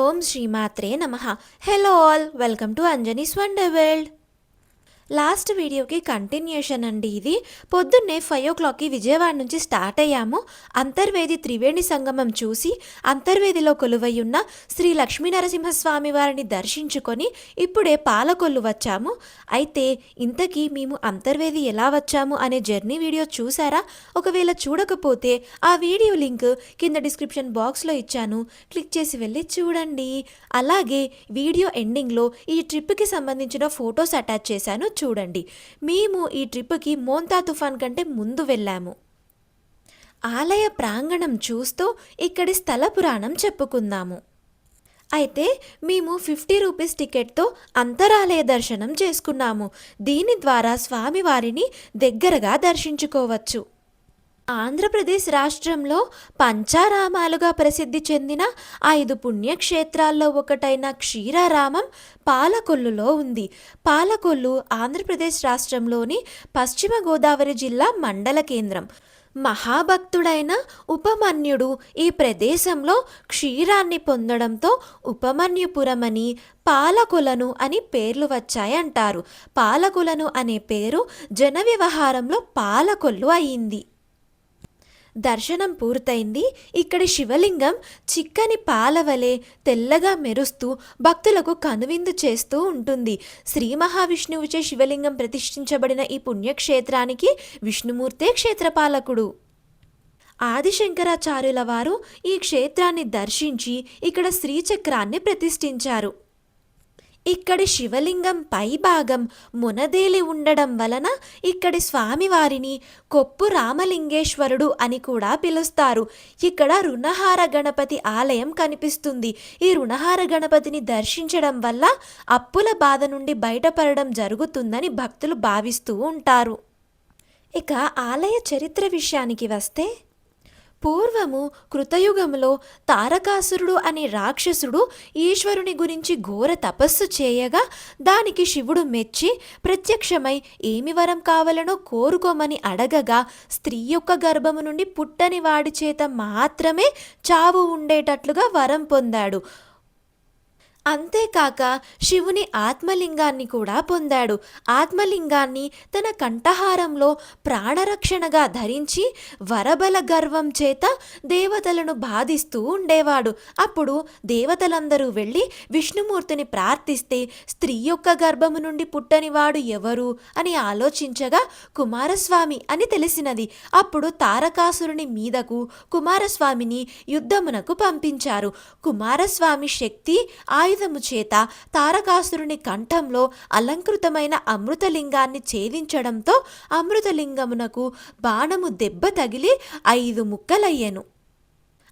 ఓం శ్రీమాత్రే నమః. Hello all, welcome to Anjani's wonder world. Last వీడియోకి కంటిన్యూషన్ అండి ఇది. పొద్దున్నే 5 o'clockకి విజయవాడ నుంచి స్టార్ట్ అయ్యాము. అంతర్వేది త్రివేణి సంగమం చూసి అంతర్వేదిలో కొలువై ఉన్న శ్రీ లక్ష్మీనరసింహస్వామి వారిని దర్శించుకొని ఇప్పుడే పాలకొల్లు వచ్చాము. అయితే ఇంతకీ మేము అంతర్వేది ఎలా వచ్చాము అనే జర్నీ వీడియో చూసారా? ఒకవేళ చూడకపోతే ఆ వీడియో లింక్ కింద డిస్క్రిప్షన్ బాక్స్లో ఇచ్చాను, క్లిక్ చేసి వెళ్ళి చూడండి. అలాగే వీడియో ఎండింగ్లో ఈ ట్రిప్కి సంబంధించిన ఫొటోస్ అటాచ్ చేశాను, చూడండి. మేము ఈ ట్రిప్కి మోంతా తుఫాన్ కంటే ముందు వెళ్ళాము. ఆలయ ప్రాంగణం చూస్తూ ఇక్కడి స్థల పురాణం చెప్పుకుందాము. అయితే మేము 50 రూపీస్ టికెట్తో అంతరాలయ దర్శనం చేసుకున్నాము. దీని ద్వారా స్వామివారిని దగ్గరగా దర్శించుకోవచ్చు. ఆంధ్రప్రదేశ్ రాష్ట్రంలో పంచారామాలుగా ప్రసిద్ధి చెందిన 5 పుణ్యక్షేత్రాల్లో ఒకటైన క్షీరారామం పాలకొల్లులో ఉంది. పాలకొల్లు ఆంధ్రప్రదేశ్ రాష్ట్రంలోని పశ్చిమ గోదావరి జిల్లా మండల కేంద్రం. మహాభక్తుడైన ఉపమన్యుడు ఈ ప్రదేశంలో క్షీరాన్ని పొందడంతో ఉపమన్యుపురమని, పాలకొలను అని పేర్లు వచ్చాయంటారు. పాలకొలను అనే పేరు జన వ్యవహారంలో పాలకొల్లు అయింది. దర్శనం పూర్తయింది. ఇక్కడి శివలింగం చిక్కని పాలవలే తెల్లగా మెరుస్తూ భక్తులకు కనువిందు చేస్తూ ఉంటుంది. శ్రీ మహావిష్ణువుచే శివలింగం ప్రతిష్ఠించబడిన ఈ పుణ్యక్షేత్రానికి విష్ణుమూర్తే క్షేత్రపాలకుడు. ఆదిశంకరాచార్యుల వారు ఈ క్షేత్రాన్ని దర్శించి ఇక్కడ శ్రీచక్రాన్ని ప్రతిష్ఠించారు. ఇక్కడి శివలింగం పై భాగం మునదేలి ఉండడం వలన ఇక్కడి స్వామివారిని కొప్పు రామలింగేశ్వరుడు అని కూడా పిలుస్తారు. ఇక్కడ రుణహార గణపతి ఆలయం కనిపిస్తుంది. ఈ రుణహార గణపతిని దర్శించడం వల్ల అప్పుల బాధ నుండి బయటపడడం జరుగుతుందని భక్తులు భావిస్తూ ఉంటారు. ఇక ఆలయ చరిత్ర విషయానికి వస్తే, పూర్వము కృతయుగంలో తారకాసురుడు అనే రాక్షసుడు ఈశ్వరుని గురించి ఘోర తపస్సు చేయగా దానికి శివుడు మెచ్చి ప్రత్యక్షమై ఏమి వరం కావాలనో కోరుకోమని అడగగా స్త్రీ యొక్క గర్భము నుండి పుట్టని వాడి చేత మాత్రమే చావు ఉండేటట్లుగా వరం పొందాడు. అంతేకాక శివుని ఆత్మలింగాన్ని కూడా పొందాడు. ఆత్మలింగాన్ని తన కంఠహారంలో ప్రాణరక్షణగా ధరించి వరబల గర్వం చేత దేవతలను బాధిస్తూ ఉండేవాడు. అప్పుడు దేవతలందరూ వెళ్ళి విష్ణుమూర్తిని ప్రార్థిస్తే స్త్రీ యొక్క గర్భము నుండి పుట్టనివాడు ఎవరు అని ఆలోచించగా కుమారస్వామి అని తెలిసినది. అప్పుడు తారకాసురుని మీదకు కుమారస్వామిని యుద్ధమునకు పంపించారు. కుమారస్వామి శక్తి ఆయుధము చేత తారకాసురుని కంఠంలో అలంకృతమైన అమృతలింగాన్ని ఛేదించడంతో అమృతలింగమునకు బాణము దెబ్బ తగిలి 5 ముక్కలయ్యెను.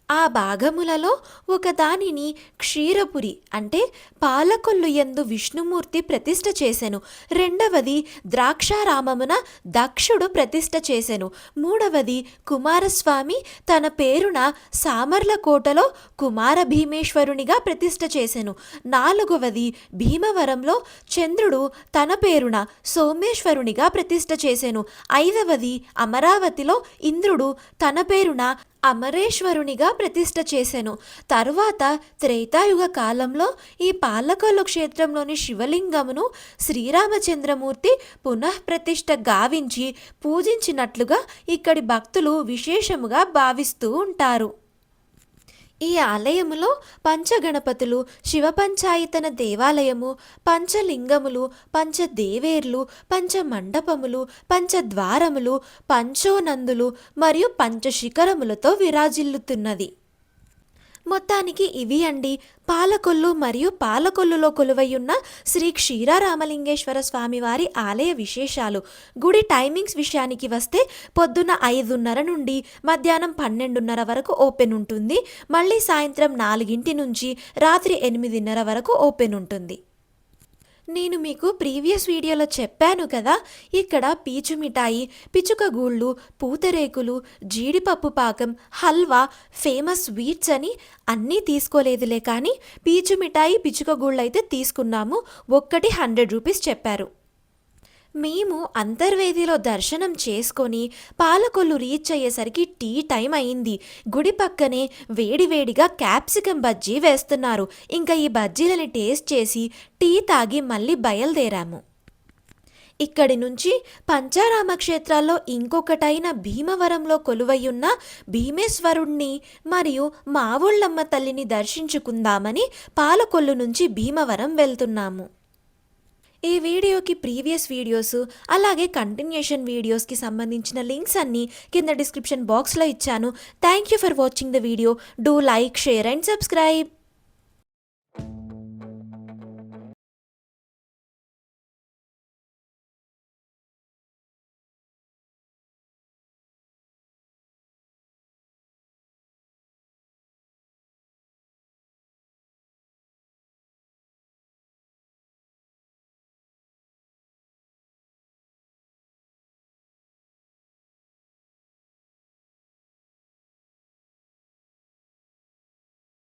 ఆ భాగములలో ఒకదానిని క్షీరపురి అంటే పాలకొల్లు యందు విష్ణుమూర్తి ప్రతిష్ఠ చేసెను. రెండవది ద్రాక్షారామమున దక్షుడు ప్రతిష్ఠ చేసెను. మూడవది కుమారస్వామి తన పేరున సామర్లకోటలో కుమార భీమేశ్వరునిగా ప్రతిష్ఠ చేసెను. నాలుగవది భీమవరంలో చంద్రుడు తన పేరున సోమేశ్వరునిగా ప్రతిష్ఠ చేసెను. ఐదవది అమరావతిలో ఇంద్రుడు తన పేరున అమరేశ్వరునిగా ప్రతిష్ఠ చేసెను. తరువాత త్రేతాయుగ కాలంలో ఈ పాలకొల్లు క్షేత్రంలోని శివలింగమును శ్రీరామచంద్రమూర్తి పునఃప్రతిష్ఠ గావించి పూజించినట్లుగా ఇక్కడి భక్తులు విశేషముగా భావిస్తూ ఉంటారు. ఈ ఆలయములో పంచగణపతులు, శివపంచాయతన దేవాలయము, పంచలింగములు, పంచదేవేర్లు, పంచమండపములు, పంచద్వారములు, పంచోనందులు మరియు పంచశిఖరములతో విరాజిల్లుతున్నది. మొత్తానికి ఇవి అండి పాలకొల్లు మరియు పాలకొల్లులో కొలువైయున్న శ్రీ క్షీరారామలింగేశ్వర స్వామివారి ఆలయ విశేషాలు. గుడి టైమింగ్స్ విషయానికి వస్తే పొద్దున్న 5:30 నుండి మధ్యాహ్నం 12:30 వరకు ఓపెన్ ఉంటుంది. మళ్ళీ సాయంత్రం 4 నుంచి రాత్రి 8:30 వరకు ఓపెన్ ఉంటుంది. నేను మీకు ప్రీవియస్ వీడియోలో చెప్పాను కదా, ఇక్కడ పీచు మిఠాయి, పిచుక గూళ్ళు, పూతరేకులు, జీడిపప్పు పాకం, హల్వా ఫేమస్ స్వీట్స్ అని అన్నీ తీసుకోలేదులే, కానీ పీచు మిఠాయి, పిచుక గూళ్ళు అయితే తీసుకున్నాము. ఒక్కటి 100 రూపీస్ చెప్పారు. మేము అంతర్వేదిలో దర్శనం చేసుకొని పాలకొల్లు రీచ్ అయ్యేసరికి టీ టైం అయింది. గుడి పక్కనే వేడివేడిగా క్యాప్సికం బజ్జీ వేస్తున్నారు. ఇంకా ఈ బజ్జీలని టేస్ట్ చేసి టీ తాగి మళ్ళీ బయలుదేరాము. ఇక్కడి నుంచి పంచారామ క్షేత్రాల్లో ఇంకొకటైన భీమవరంలో కొలువయ్యున్న భీమేశ్వరుణ్ణి మరియు మావుళ్ళమ్మ తల్లిని దర్శించుకుందామని పాలకొల్లు నుంచి భీమవరం వెళ్తున్నాము. ఈ వీడియోకి ప్రీవియస్ వీడియోస్ అలాగే కంటిన్యూషన్ వీడియోస్కి సంబంధించిన లింక్స్ అన్నీ కింద డిస్క్రిప్షన్ బాక్స్లో ఇచ్చాను. Thank you for watching the video. Do like, share and subscribe.